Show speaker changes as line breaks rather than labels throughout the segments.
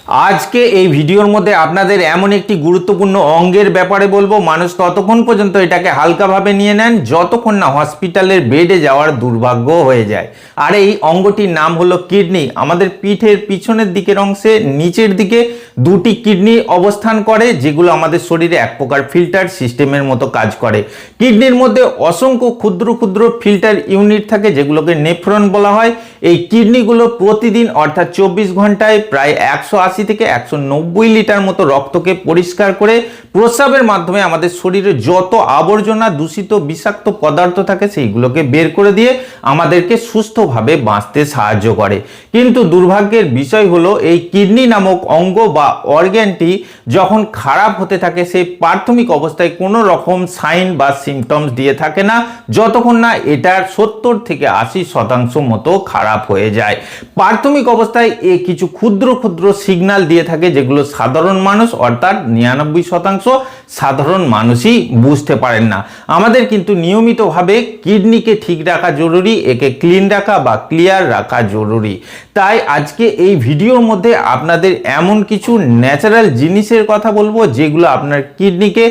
আজকে এই ভিডিওর মধ্যে আপনাদের এমন একটি গুরুত্বপূর্ণ অঙ্গের ব্যাপারে বলবো। মানুষ ততক্ষণ পর্যন্ত এটাকে হালকাভাবে নিয়ে নেন যতক্ষণ না হসপিটালের বেডে যাওয়ার দুর্ভাগ্য হয়ে যায়। আর এই অঙ্গটির নাম হলো কিডনি। আমাদের পিঠের পিছনের দিকের অংশে নিচের দিকে দুটি কিডনি অবস্থান করে, যেগুলো আমাদের শরীরে এক প্রকার ফিল্টার সিস্টেমের মতো কাজ করে। কিডনির মধ্যে অসংখ্য ক্ষুদ্র ক্ষুদ্র ফিল্টার ইউনিট থাকে, যেগুলোকে নেফ্রন বলা হয়। এই কিডনিগুলো প্রতিদিন অর্থাৎ 24 ঘন্টায় প্রায় 180 থেকে 190 লিটার মতো রক্তকে পরিষ্কার করে প্রস্রাবের মাধ্যমে আমাদের শরীরে যত আবর্জনা, দূষিত, বিষাক্ত পদার্থ থাকে সেইগুলোকে বের করে দিয়ে আমাদেরকে সুস্থভাবে বাঁচতে সাহায্য করে। কিন্তু দুর্ভাগ্যের বিষয় হলো এই কিডনি নামক অঙ্গ বা অর্গ্যানটি যখন খারাপ হতে থাকে, সেই প্রাথমিক অবস্থায় কোনো রকম সাইন বা সিমটমস দিয়ে থাকে না, যতক্ষণ না এটার 70 থেকে 80% মতো খারাপ হয়ে যায়। প্রাথমিক অবস্থায় কিছু ক্ষুদ্র ক্ষুদ্র সিগন্যাল দিয়ে থাকে, যেগুলো সাধারণ মানুষ অর্থাৎ 99% সাধারণ মানুষই বুঝতে পারেন না। আমাদের কিন্তু নিয়মিতভাবে কিডনিকে ঠিক রাখা জরুরি, একে ক্লিন রাখা বা ক্লিয়ার রাখা জরুরি। তাই আজকে এই ভিডিওর মধ্যে আপনাদের এমন কিছু ন্যাচারাল জিনিসের কথা বলবো, যেগুলো আপনার কিডনিকে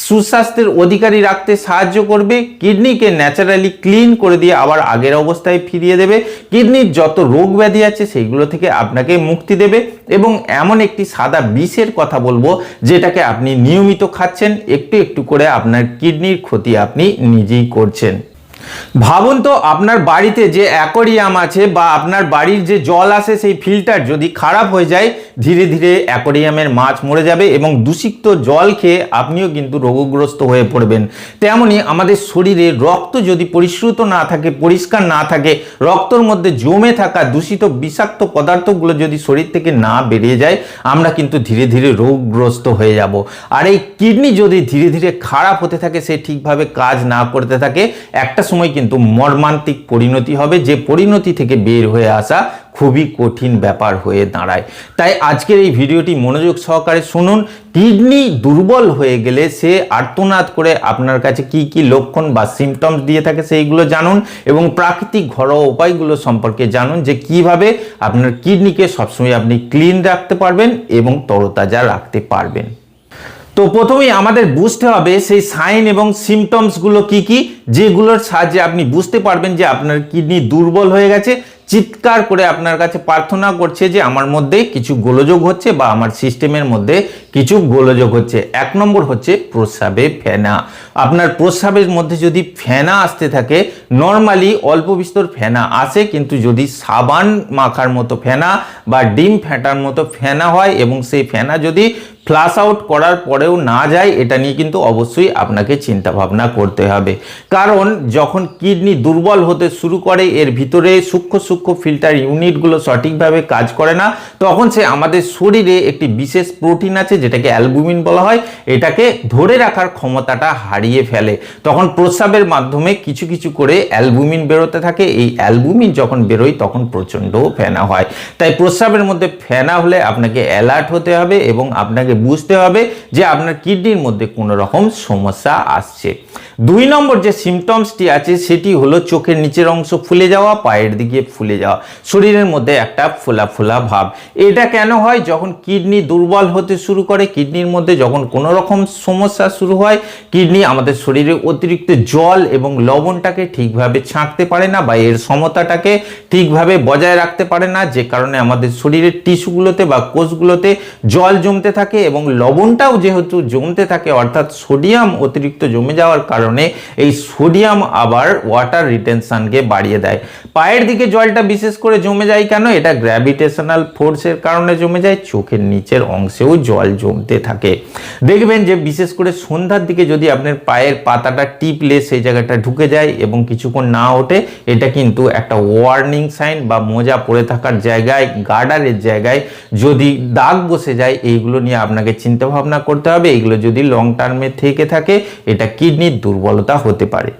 সুস্বাস্থ্যের অধিকারী রাখতে সাহায্য করবে, কিডনিকে ন্যাচারালি ক্লিন করে দিয়ে আবার আগের অবস্থায় ফিরিয়ে দেবে, কিডনির যত রোগ ব্যাধি আছে সেইগুলো থেকে আপনাকে মুক্তি দেবে। এবং এমন একটি সাদা বিষের কথা বলবো, যেটাকে আপনি নিয়মিত খাচ্ছেন, একটু একটু করে আপনার কিডনির ক্ষতি আপনি নিজেই করছেন। ভাবুন তো, আপনার বাড়িতে যে অ্যাকোয়ারিয়াম আছে বা আপনার বাড়ির যে জল আসে সেই ফিল্টার যদি খারাপ হয়ে যায়, ধীরে ধীরে অ্যাকোয়ারিয়ামের মাছ মরে যাবে এবং দূষিত জল খেয়ে আপনিও কিন্তু রোগগ্রস্ত হয়ে পড়বেন। তেমনি আমাদের শরীরে রক্ত যদি পরিশ্রুত না থাকে, পরিষ্কার না থাকে, রক্তর মধ্যে জমে থাকা দূষিত বিষাক্ত পদার্থগুলো যদি শরীর থেকে না বেরিয়ে যায়, আমরা কিন্তু ধীরে ধীরে রোগগ্রস্ত হয়ে যাব। আর এই কিডনি যদি ধীরে ধীরে খারাপ হতে থাকে, সে ঠিকভাবে কাজ না করতে থাকে, একটা সময় কিন্তু মর্মান্তিক পরিণতি হবে, যে পরিণতি থেকে বের হয়ে আসা খুবই কঠিন ব্যাপার হয়ে দাঁড়ায়। তাই আজকের এই ভিডিওটি মনোযোগ সহকারে শুনুন। কিডনি দুর্বল হয়ে গেলে সে আর্তনাদ করে আপনার কাছে কি কি লক্ষণ বা সিমটমস দিয়ে থাকে সেইগুলো জানুন, এবং প্রাকৃতিক ঘরোয়া উপায়গুলো সম্পর্কে জানুন, যে কিভাবে আপনার কিডনিকে সবসময় আপনি ক্লিন রাখতে পারবেন এবং তরতাজা রাখতে পারবেন। তো প্রথমেই আমাদের বুঝতে হবে সেই সাইন এবং সিমটমসগুলো কি কি, যেগুলোর সাহায্যে আপনি বুঝতে পারবেন যে আপনার কিডনি দুর্বল হয়ে গেছে, চিৎকার করে আপনার কাছে প্রার্থনা করছে যে আমার মধ্যে কিছু গোলযোগ হচ্ছে বা আমার সিস্টেমের মধ্যে কিছু গোলযোগ হচ্ছে। 1 নম্বর হচ্ছে প্রস্রাবে ফেনা। আপনার প্রস্রাবের মধ্যে যদি ফেনা আসতে থাকে, নর্মালি অল্প বিস্তর ফেনা আসে, কিন্তু যদি সাবান মাখার মতো ফেনা বা ডিম ফেটার মতো ফেনা হয় এবং সেই ফেনা যদি ফ্লাশ আউট করার পরেও না যায়, এটা নিয়ে কিন্তু অবশ্যই আপনাকে চিন্তা ভাবনা করতে হবে। কারণ যখন কিডনি দুর্বল হতে শুরু করে, এর ভিতরে সূক্ষ্ম সূক্ষ্ম ফিল্টার ইউনিটগুলো সঠিকভাবে কাজ করে না, তখন সে আমাদের শরীরে একটি বিশেষ প্রোটিন আছে যেটাকে অ্যালবুমিন বলা হয়, এটাকে ধরে রাখার ক্ষমতাটা হারিয়ে ফেলে। তখন প্রস্রাবের মাধ্যমে কিছু কিছু করে অ্যালবুমিন বেরোতে থাকে। এই অ্যালবুমিন যখন বেরোয় তখন প্রচণ্ড ফেনা হয়। তাই প্রস্রাবের মধ্যে ফেনা হলে আপনাকে অ্যালার্ট হতে হবে এবং আপনাকে বুঝতে হবে যে আপনার কিডনির মধ্যে কোনো রকম সমস্যা আসছে। 2 নম্বর যে সিমটমসটি আছে সেটি হলো চোখের নিচের অংশ ফুলে যাওয়া, পায়ের দিকে ফুলে যাওয়া, শরীরের মধ্যে একটা ফোলা ফোলা ভাব। এটা কেন হয়? যখন কিডনি দুর্বল হতে শুরু করে, কিডনির মধ্যে যখন কোনো রকম সমস্যা শুরু হয়, কিডনি আমাদের শরীরে অতিরিক্ত জল এবং লবণটাকে ঠিকভাবে ছাঁকতে পারে না বা এর সমতাটাকে ঠিকভাবে বজায় রাখতে পারে না, যে কারণে আমাদের শরীরের টিস্যুগুলোতে বা কোষগুলোতে জল জমতে থাকে এবং লবণটাও যেহেতু জমতে থাকে, অর্থাৎ সোডিয়াম অতিরিক্ত জমে যাওয়ার কারণে এই সোডিয়াম আবার ওয়াটার রিটেনশনকে বাড়িয়ে দেয়। পায়ের দিকে জলটা বিশেষ করে জমে যায় কেন? এটা গ্র্যাভিটেশনাল ফোর্সের কারণে জমে যায়। চোখের নিচের অংশেও জল জমতে থাকে। দেখবেন যে বিশেষ করে সন্ধ্যার দিকে যদি আপনার পায়ের পাতাটা টিপলে সেই জায়গাটা ঢুকে যায় এবং কিছুক্ষণ না ওঠে, এটা কিন্তু একটা ওয়ার্নিং সাইন, বা মোজা পরে থাকার জায়গায়, গার্ডারের জায়গায় যদি দাগ বসে যায়, এইগুলো নিয়ে আপনাকে চিন্তা ভাবনা করতে হবে। এইগুলো যদি লং টার্মে থেকে থাকে, এটা কিডনির দুর্বলতা হতে পারে।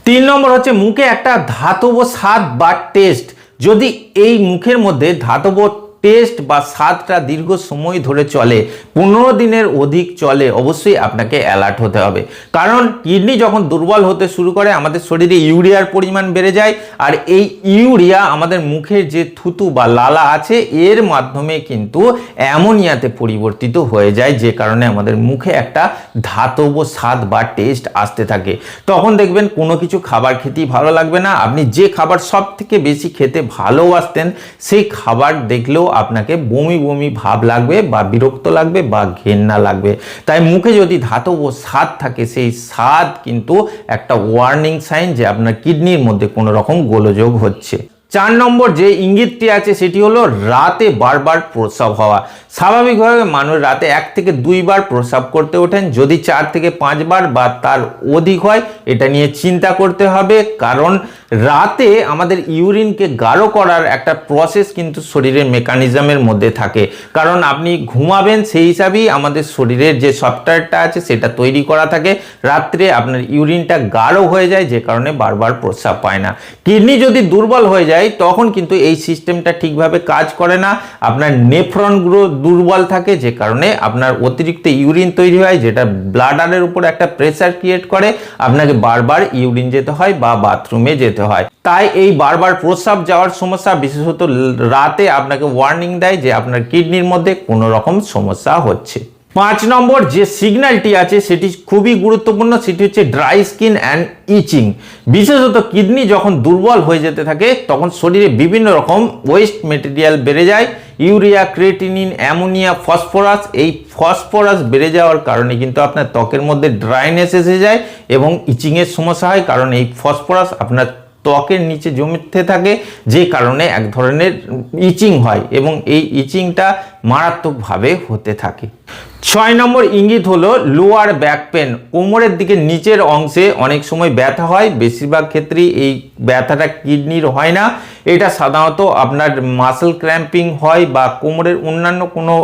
3 নম্বর হচ্ছে মুখে একটা ধাতব স্বাদ বা টেস্ট। যদি এই মুখের মধ্যে ধাতব টেস্ট বা স্বাদটা দীর্ঘ সময় ধরে চলে, 15 দিনের অধিক চলে, অবশ্যই আপনাকে অ্যালার্ট হতে হবে। কারণ কিডনি যখন দুর্বল হতে শুরু করে আমাদের শরীরে ইউরিয়ার পরিমাণ বেড়ে যায়, আর এই ইউরিয়া আমাদের মুখের যে থুতু বা লালা আছে এর মাধ্যমে কিন্তু অ্যামোনিয়াতে পরিবর্তিত হয়ে যায়, যে কারণে আমাদের মুখে একটা ধাতব স্বাদ বা টেস্ট আসতে থাকে। তখন দেখবেন কোনো কিছু খাবার খেতেই ভালো লাগবে না। আপনি যে খাবার সব থেকে বেশি খেতে ভালোবাসতেন সেই খাবার দেখলেও আপনাকে বমি বমি ভাব লাগবে বা বিরক্ত লাগবে বা ঘেন্না লাগবে। তাই মুখে যদি ধাতব স্বাদ থাকে সেই স্বাদ কিন্তু একটা ওয়ার্নিং সাইন যে আপনার কিডনির মধ্যে কোনো রকম গোলযোগ হচ্ছে। 4 নম্বর যে ইঙ্গিতটি আছে সেটি হলো রাতে বারবার প্রস্রাব হওয়া। স্বাভাবিকভাবে মানুষ রাতে 1 থেকে 2 বার প্রস্রাব করতে ওঠেন, যদি 4 থেকে 5 বার বা তার অধিক হয় এটা নিয়ে চিন্তা করতে হবে। কারণ রাতে আমাদের ইউরিনকে গাঢ় করার একটা প্রসেস কিন্তু শরীরের মেকানিজমের মধ্যে থাকে। কারণ আপনি ঘুমাবেন সেই হিসাবেই আমাদের শরীরের যে সফটওয়্যারটা আছে সেটা তৈরি করা থাকে। রাত্রে আপনার ইউরিনটা গাঢ় হয়ে যায়, যে কারণে বারবার প্রস্রাব পায় না। কিডনি যদি দুর্বল হয়ে যায় তখন কিন্তু এই সিস্টেমটা ঠিকভাবে কাজ করে না। আপনার নেফ্রনগুলো দুর্বল থাকে, যে কারণে আপনার অতিরিক্ত ইউরিন তৈরি হয়, যেটা ব্লাডারের উপর একটা প্রেসার ক্রিয়েট করে, আপনাকে বারবার ইউরিন যেতে হয় বা বাথরুমে যেতে হয়। তাই এই বারবার প্রস্রাব যাওয়ার সমস্যা বিশেষত রাতে আপনাকে ওয়ার্নিং দেয় যে আপনার কিডনির মধ্যে কোনো রকম সমস্যা হচ্ছে। 5 নম্বর যে সিগন্যালটি আছে সেটি খুবই গুরুত্বপূর্ণ, সেটি হচ্ছে ড্রাই স্কিন অ্যান্ড ইচিং। বিশেষত কিডনি যখন দুর্বল হয়ে যেতে থাকে তখন শরীরে বিভিন্ন রকম ওয়েস্ট মেটেরিয়াল বেড়ে যায়, ইউরিয়া, ক্রিয়েটিনিন, অ্যামোনিয়া, ফসফরাস। এই ফসফরাস বেড়ে যাওয়ার কারণে কিন্তু আপনার ত্বকের মধ্যে ড্রাইনেস এসে যায় এবং ইচিংয়ের সমস্যা হয়। কারণ এই ফসফরাস আপনার ত্বকের নিচে জমতে থাকে, যে কারণে এক ধরনের ইচিং হয় এবং এই ইচিংটা মারাত্মকভাবে হতে থাকে। 6 নম্বর ইঙ্গিত হলো লোয়ার ব্যাক পেন। কোমরের দিকে নিচের অংশে অনেক সময় ব্যথা হয়, বেশিরভাগ ক্ষেত্রেই এই ব্যথাটা কিডনির হয় না। এটা সাধারণত আপনার মাসল ক্র্যাম্পিং হয় বা কোমরের অন্যান্য কোনো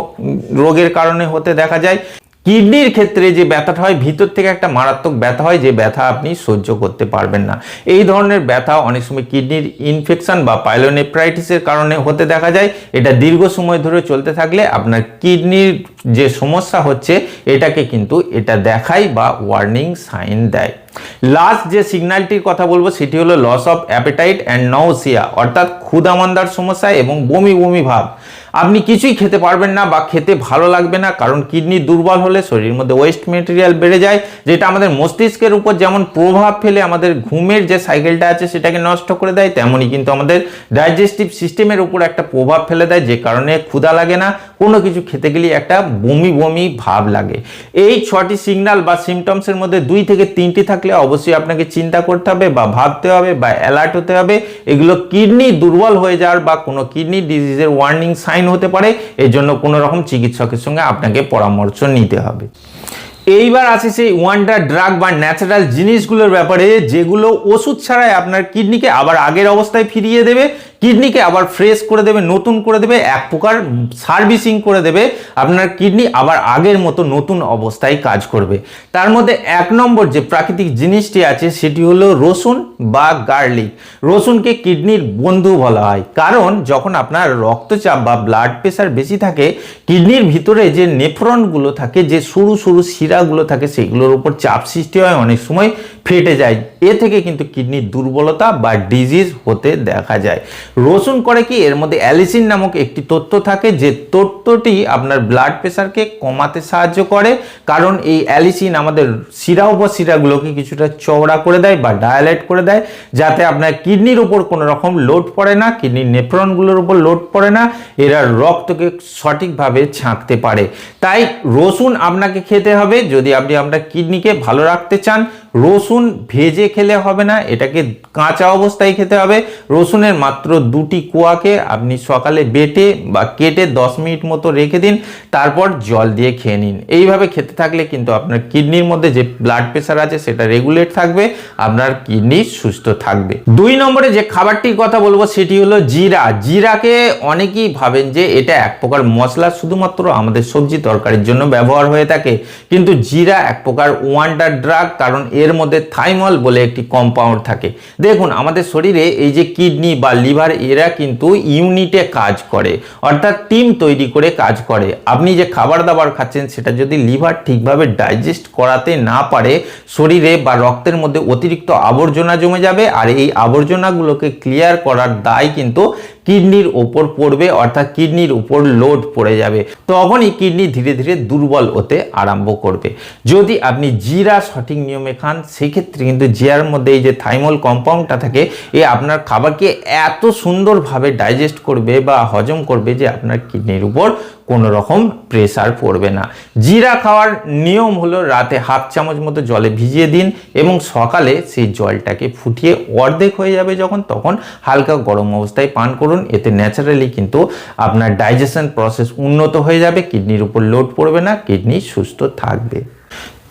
রোগের কারণে হতে দেখা যায়। কিডনির ক্ষেত্রে যে ব্যথাটা হয় ভিতর থেকে একটা মারাত্মক ব্যথা হয়, যে ব্যথা আপনি সহ্য করতে পারবেন না। এই ধরনের ব্যথা অনেক সময় কিডনির ইনফেকশন বা পাইলোনেফ্রাইটিসের কারণে হতে দেখা যায়। এটা দীর্ঘ সময় ধরে চলতে থাকলে আপনার কিডনির যে সমস্যা হচ্ছে এটাকে কিন্তু এটা দেখায় বা ওয়ার্নিং সাইন দেয়। লাস্ট যে সিগন্যালটির কথা বলবো সেটি হলো লস অফ অ্যাপেটাইট অ্যান্ড নৌসিয়া, অর্থাৎ ক্ষুধামন্দার সমস্যা এবং বমি বমি ভাব। আপনি কিছুই খেতে পারবেন না বা খেতে ভালো লাগবে না, কারণ কিডনি দুর্বল হলে শরীরের মধ্যে ওয়েস্ট মেটেরিয়াল বেড়ে যায়, যেটা আমাদের মস্তিষ্কের উপর যেমন প্রভাব ফেলে আমাদের ঘুমের যে সাইকেলটা আছে সেটাকে নষ্ট করে দেয়, তেমনই কিন্তু আমাদের ডাইজেস্টিভ সিস্টেমের উপর একটা প্রভাব ফেলে দেয়, যে কারণে ক্ষুধা লাগে না, কোনো কিছু খেতে গেলে একটা বমি বমি ভাব লাগে। এই 6টি সিগন্যাল বা সিমটমসের মধ্যে 2 থেকে 3টি থাকলে অবশ্যই আপনাকে চিন্তা করতে হবে বা ভাবতে হবে বা অ্যালার্ট হতে হবে। এগুলো কিডনি দুর্বল হয়ে যাওয়ার বা কোনো কিডনি ডিজিজের ওয়ার্নিং সাইন হতে পারে, এর জন্য কোনো রকম চিকিৎসকের সঙ্গে আপনাকে পরামর্শ নিতে হবে। এইবার আসি সেই ওয়ান্ডার ড্রাগ বা ন্যাচারাল জিনিসগুলোর ব্যাপারে, যেগুলো ওষুধ ছাড়াই আপনার কিডনিকে আবার আগের অবস্থায় ফিরিয়ে দেবে, কিডনিকে আবার ফ্রেশ করে দেবে, নতুন করে দেবে, এক প্রকার সার্ভিসিং করে দেবে, আপনার কিডনি আবার আগের মতো নতুন অবস্থায় কাজ করবে। তার মধ্যে 1 নম্বর যে প্রাকৃতিক জিনিসটি আছে সেটি হলো রসুন বা গার্লিক। রসুনকে কিডনির বন্ধু বলা হয়, কারণ যখন আপনার রক্তচাপ বা ব্লাড প্রেশার বেশি থাকে, কিডনির ভিতরে যে নেফ্রনগুলো থাকে, যে সরু সরু শিরাগুলো থাকে, সেগুলোর উপর চাপ সৃষ্টি হয়, অনেক সময় ফেটে যায়। এ থেকে কিন্তু কিডনির দুর্বলতা বা ডিজিজ হতে দেখা যায়। রসুন করে কি, এর মধ্যে অ্যালিসিন নামক একটি তত্ত্ব থাকে, যে তত্ত্বটি আপনার ব্লাড প্রেশারকে কমাতে সাহায্য করে। কারণ এই অ্যালিসিন আমাদের শিরা উপশিরাগুলোকে কিছুটা চওড়া করে দেয় বা ডায়ালেট করে দেয়, যাতে আপনার কিডনির উপর কোনো রকম লোড পড়ে না, কিডনির নেফ্রনগুলোর উপর লোড পড়ে না, এরা রক্তকে সঠিকভাবে ছাঁকতে পারে। তাই রসুন আপনাকে খেতে হবে যদি আপনি আপনার কিডনিকে ভালো রাখতে চান। রসুন ভেজে খেলে হবে না, এটাকে কাঁচা অবস্থায় খেতে হবে। রসুনের মাত্র 2টি কোয়াকে আপনি সকালে বেটে বা কেটে 10 মিনিট মতো রেখে দিন, তারপর জল দিয়ে খেয়ে নিন। এইভাবে খেতে থাকলে কিন্তু আপনার কিডনির মধ্যে যে ব্লাড প্রেশার আছে সেটা রেগুলেট থাকবে, আপনার কিডনি সুস্থ থাকবে। 2 নম্বরে যে খাবারটির কথা বলবো সেটি হলো জিরা। জিরাকে অনেকেই ভাবেন যে এটা এক প্রকার মশলা, শুধুমাত্র আমাদের সবজি তরকারির জন্য ব্যবহার হয়ে থাকে, কিন্তু জিরা এক প্রকার ওয়ান্ডার ড্রাগ। কারণ এর মধ্যে থাইমল বলে একটি কম্পাউন্ড থাকে। দেখুন আমাদের শরীরে এই যে কিডনি বা লিভার এরা কিন্তু ইউনিটে কাজ করে, অর্থাৎ টিম তৈরি করে কাজ করে। আপনি যে খাবার দাবার খাচ্ছেন সেটা যদি লিভার ঠিকভাবে ডাইজেস্ট করাতে না পারে, শরীরে বা রক্তের মধ্যে অতিরিক্ত আবর্জনা জমে যাবে, আর এই আবর্জনাগুলোকে ক্লিয়ার করার দায় কিন্তু কিডনির ওপর পড়বে, অর্থাৎ কিডনির উপর লোড পড়ে যাবে। তখনই কিডনি ধীরে ধীরে দুর্বল হতে আরম্ভ করবে। যদি আপনি জিরা সঠিক নিয়মে খান, সেক্ষেত্রে কিন্তু জিরার মধ্যে এই যে থাইমল কম্পাউন্ডটা থাকে, এ আপনার খাবারকে এত সুন্দরভাবে ডাইজেস্ট করবে বা হজম করবে যে আপনার কিডনির উপর কোনো রকম প্রেসার পড়বে না। জিরা খাওয়ার নিয়ম হলো রাতে হাফ চামচ মতো জলে ভিজিয়ে দিন এবং সকালে সেই জলটাকে ফুটিয়ে অর্ধেক হয়ে যাবে যখন, তখন হালকা গরম অবস্থায় পান করুন। এতে ন্যাচারালি কিন্তু আপনার ডাইজেশন প্রসেস উন্নত হয়ে যাবে, কিডনির উপর লোড পড়বে না, কিডনি সুস্থ থাকবে।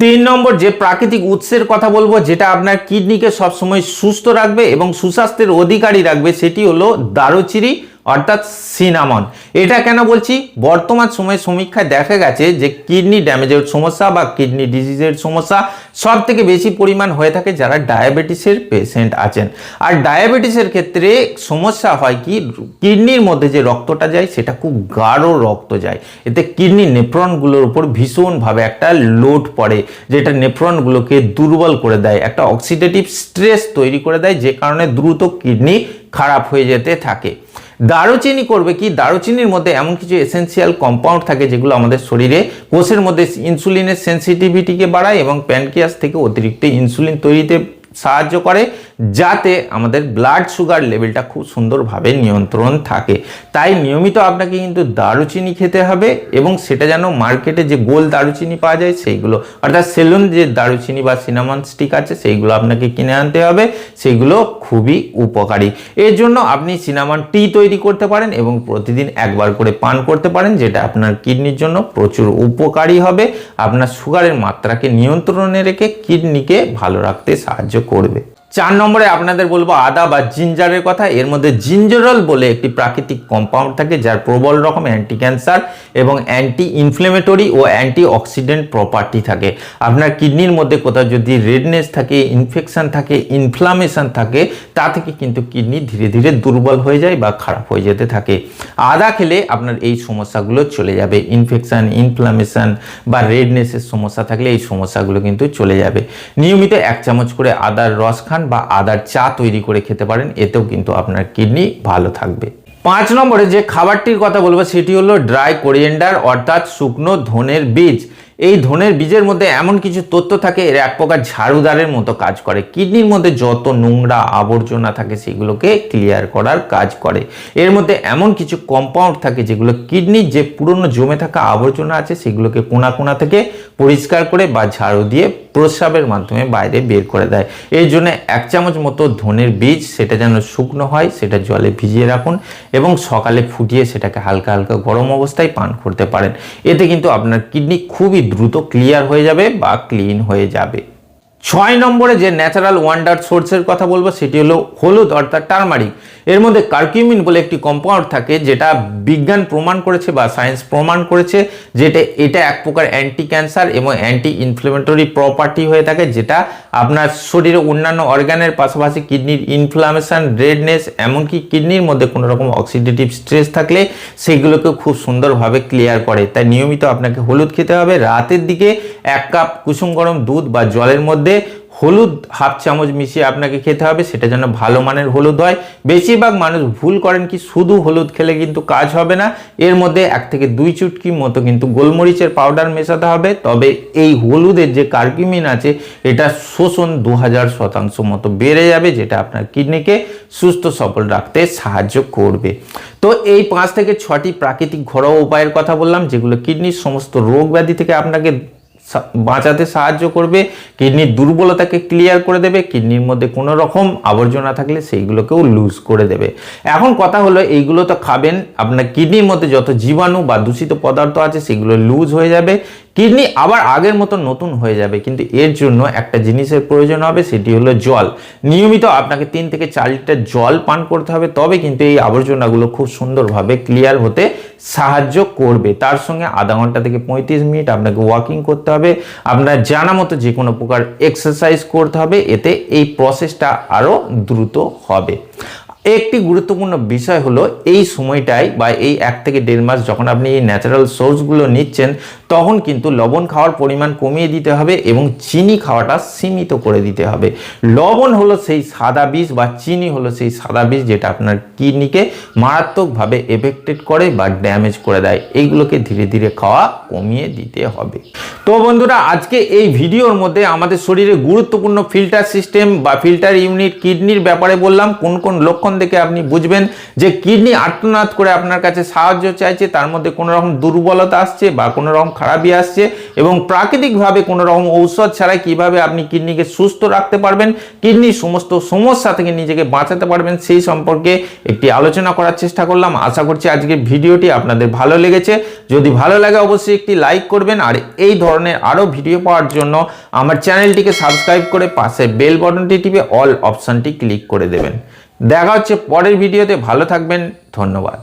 3 নম্বর যে প্রাকৃতিক উৎসের কথা বলবো, যেটা আপনার কিডনিকে সবসময় সুস্থ রাখবে এবং সুস্বাস্থ্যের অধিকারী রাখবে, সেটি হলো দারুচিনি অর্থাৎ সিনামন। এটা কেন বলছি, বর্তমান সময়ে সমীক্ষায় দেখা গেছে যে কিডনি ড্যামেজের সমস্যা বা কিডনি ডিজিজের সমস্যা সব থেকে বেশি পরিমাণ হয়ে থাকে যারা ডায়াবেটিসের পেশেন্ট আছেন। আর ডায়াবেটিসের ক্ষেত্রে সমস্যা হয় কি, কিডনির মধ্যে যে রক্তটা যায় সেটা খুব গাঢ় রক্ত যায়, এতে কিডনি নেফ্রনগুলোর উপর ভীষণভাবে একটা লোড পড়ে, যেটা নেফ্রনগুলোকে দুর্বল করে দেয়, একটা অক্সিডেটিভ স্ট্রেস তৈরি করে দেয়, যে কারণে দ্রুত কিডনি খারাপ হয়ে যেতে থাকে। দারুচিনি করবে কি, দারুচিনির মধ্যে এমন কিছু এসেন্সিয়াল কম্পাউন্ড থাকে যেগুলো আমাদের শরীরে কোষের মধ্যে ইনসুলিনের সেন্সিটিভিটিকে বাড়ায় এবং প্যানক্রিয়াস থেকে অতিরিক্ত ইনসুলিন তৈরিতে সাহায্য করে, যাতে আমাদের ব্লাড সুগার লেভেলটা খুব সুন্দরভাবে নিয়ন্ত্রণ থাকে। তাই নিয়মিত আপনাকে কিন্তু দারুচিনি খেতে হবে, এবং সেটা যেন মার্কেটে যে গোল দারুচিনি পাওয়া যায় সেইগুলো, অর্থাৎ সেলুন যে দারুচিনি বা সিনামন স্টিক আছে সেইগুলো আপনাকে কিনে আনতে হবে, সেইগুলো খুবই উপকারী। এর জন্য আপনি সিনামন টি তৈরি করতে পারেন এবং প্রতিদিন একবার করে পান করতে পারেন, যেটা আপনার কিডনির জন্য প্রচুর উপকারী হবে, আপনার সুগারের মাত্রাকে নিয়ন্ত্রণে রেখে কিডনিকে ভালো রাখতে সাহায্য করবে। 4 নম্বরে আপনাদের বলবো আদা বা জিঞ্জারের কথা। এর মধ্যে জিঞ্জারল বলে একটি প্রাকৃতিক কম্পাউন্ড থাকে, যার প্রবল রকম অ্যান্টি ক্যান্সার এবং অ্যান্টি ইনফ্লেমেটরি ও অ্যান্টি অক্সিডেন্ট প্রপার্টি থাকে। আপনার কিডনির মধ্যে কোথাও যদি রেডনেস থাকে, ইনফেকশন থাকে, ইনফ্লামেশন থাকে, তা থেকে কিন্তু কিডনি ধীরে ধীরে দুর্বল হয়ে যায় বা খারাপ হয়ে যেতে থাকে। আদা খেলে আপনার এই সমস্যাগুলো চলে যাবে, ইনফেকশন, ইনফ্লামেশন বা রেডনেসের সমস্যা থাকলে এই সমস্যাগুলো কিন্তু চলে যাবে। নিয়মিত 1 চামচ করে আদার রস খান বা আদার চা তৈরি করে খেতে পারেন, এতেও কিন্তু আপনার কিডনি ভালো থাকবে। 5 নম্বরে যে খাবারটির কথা বলবো সেটি হলো ড্রাই কোরিয়েন্ডার অর্থাৎ শুকনো ধনের বীজ। এই ধনের বীজের মধ্যে এমন কিছু তথ্য থাকে, এর এক প্রকার ঝাড়ুদারের মতো কাজ করে, কিডনির মধ্যে যত নোংরা আবর্জনা থাকে সেগুলোকে ক্লিয়ার করার কাজ করে। এর মধ্যে এমন কিছু কম্পাউন্ড থাকে যেগুলো কিডনির যে পুরনো জমে থাকা আবর্জনা আছে সেগুলোকে কোনা কোনা থেকে পরিষ্কার করে বা ঝাড়ু দিয়ে প্রস্রাবের মাধ্যমে বাইরে বের করে দেয়। এই জন্য 1 চামচ মতো ধনের বীজ, সেটা যেন শুকনো হয়, সেটা জলে ভিজিয়ে রাখুন এবং সকালে ফুটিয়ে সেটাকে হালকা হালকা গরম অবস্থায় পান করতে পারেন। এতে কিন্তু আপনার কিডনি খুবই দ্রুত ক্লিয়ার হয়ে যাবে বা ক্লিন হয়ে যাবে। 6 নম্বরে যে ন্যাচারাল ওয়ান্ডার সোর্সের কথা বলবো সেটি হলো হলুদ অর্থাৎ টারমারিক। এর মধ্যে কার্কিউমিন বলে একটি কম্পাউন্ড থাকে, যেটা বিজ্ঞান প্রমাণ করেছে বা সায়েন্স প্রমাণ করেছে যেটা এটা এক প্রকার অ্যান্টি ক্যান্সার এবং অ্যান্টি ইনফ্লেমেটরি প্রপার্টি হয়ে থাকে, যেটা আপনার শরীরে অন্যান্য অর্গানের পাশাপাশি কিডনির ইনফ্লামেশন, রেডনেস, এমনকি কিডনির মধ্যে কোনো রকম অক্সিডেটিভ স্ট্রেস থাকলে সেগুলোকে খুব সুন্দরভাবে ক্লিয়ার করে। তাই নিয়মিত আপনাকে হলুদ খেতে হবে। রাতের দিকে 1 কাপ কুসুম গরম দুধ বা জলের মধ্যে হলুদ হাফ চামচ মিশিয়ে আপনাকে খেতে হবে, সেটা যেন ভালো মানের হলুদ হয়। বেশিরভাগ মানুষ ভুল করেন কি, শুধু হলুদ খেলে কিন্তু কাজ হবে না, এর মধ্যে 1 থেকে 2 চুটকি মতো কিন্তু গোলমরিচের পাউডার মেশাতে হবে। তবে এই হলুদের যে কার্কিউমিন আছে এটা শোষণ 2000% মতো বেড়ে যাবে, যেটা আপনার কিডনিকে সুস্থ সবল রাখতে সাহায্য করবে। তো এই 5 থেকে 6টি প্রাকৃতিক ঘরোয়া উপায়ের কথা বললাম, যেগুলো কিডনির সমস্ত রোগ ব্যাধি থেকে আপনাকে বাঁচাতে সাহায্য করবে, কিডনির দুর্বলতাকে ক্লিয়ার করে দেবে, কিডনির মধ্যে কোনো রকম আবর্জনা থাকলে সেইগুলোকেও লুজ করে দেবে। এখন কথা হলো, এইগুলো তো খাবেন, আপনার কিডনির মধ্যে যত জীবাণু বা দূষিত পদার্থ আছে সেগুলো লুজ হয়ে যাবে, কিডনি আবার আগের মতো নতুন হয়ে যাবে। কিন্তু এর জন্য একটা জিনিসের প্রয়োজন হবে, সেটি হলো জল। নিয়মিত আপনাকে 3 থেকে 4 লিটার জল পান করতে হবে, তবে কিন্তু এই আবর্জনাগুলো খুব সুন্দরভাবে ক্লিয়ার হতে সাহায্য করবে। তার সঙ্গে আধা ঘন্টা থেকে 35 মিনিট আপনাকে ওয়াকিং করতে হবে। আপনার জানা মতো যে কোনো প্রকার এক্সারসাইজ করতে হবে, এতে এই প্রসেসটা আরও দ্রুত হবে। একটি গুরুত্বপূর্ণ বিষয় হলো এই সময়টায় বা এই 1 থেকে 1.5 মাস যখন আপনি এই ন্যাচারাল সোর্সগুলো নিচ্ছেন, তখন কিন্তু লবণ খাওয়ার পরিমাণ কমিয়ে দিতে হবে এবং চিনি খাওয়াটা সীমিত করে দিতে হবে। লবণ হলো সেই সাদা বিষ বা চিনি হলো সেই সাদা বিষ যেটা আপনার কিডনিকে মারাত্মকভাবে এফেক্টেড করে বা ড্যামেজ করে দেয়। এইগুলোকে ধীরে ধীরে খাওয়া কমিয়ে দিতে হবে। তো বন্ধুরা, আজকে এই ভিডিওর মধ্যে আমাদের শরীরে গুরুত্বপূর্ণ ফিল্টার সিস্টেম বা ফিল্টার ইউনিট কিডনির ব্যাপারে বললাম। কোন কোন লক্ষণ দেখে আপনি বুঝবেন যে কিডনি আর্তনাদ করে আপনার কাছে সাহায্য চাইছে, তার মধ্যে কোনো রকম দুর্বলতা আসছে বা কোনো রকম খারাপই আসছে, এবং প্রাকৃতিকভাবে কোনো রকম ঔষধ ছাড়াই কিভাবে আপনি কিডনিকে সুস্থ রাখতে পারবেন, কিডনির সমস্ত সমস্যা থেকে নিজেকে বাঁচাতে পারবেন, সেই সম্পর্কে একটি আলোচনা করার চেষ্টা করলাম। আশা করছি আজকের ভিডিওটি আপনাদের ভালো লেগেছে। যদি ভালো লাগে অবশ্যই একটি লাইক করবেন, আর এই ধরনের আরও ভিডিও পাওয়ার জন্য আমার চ্যানেলটিকে সাবস্ক্রাইব করে পাশে বেল বাটনটি টিপে অল অপশনটি ক্লিক করে দেবেন। দেখা হচ্ছে পরের ভিডিওতে। ভালো থাকবেন, ধন্যবাদ।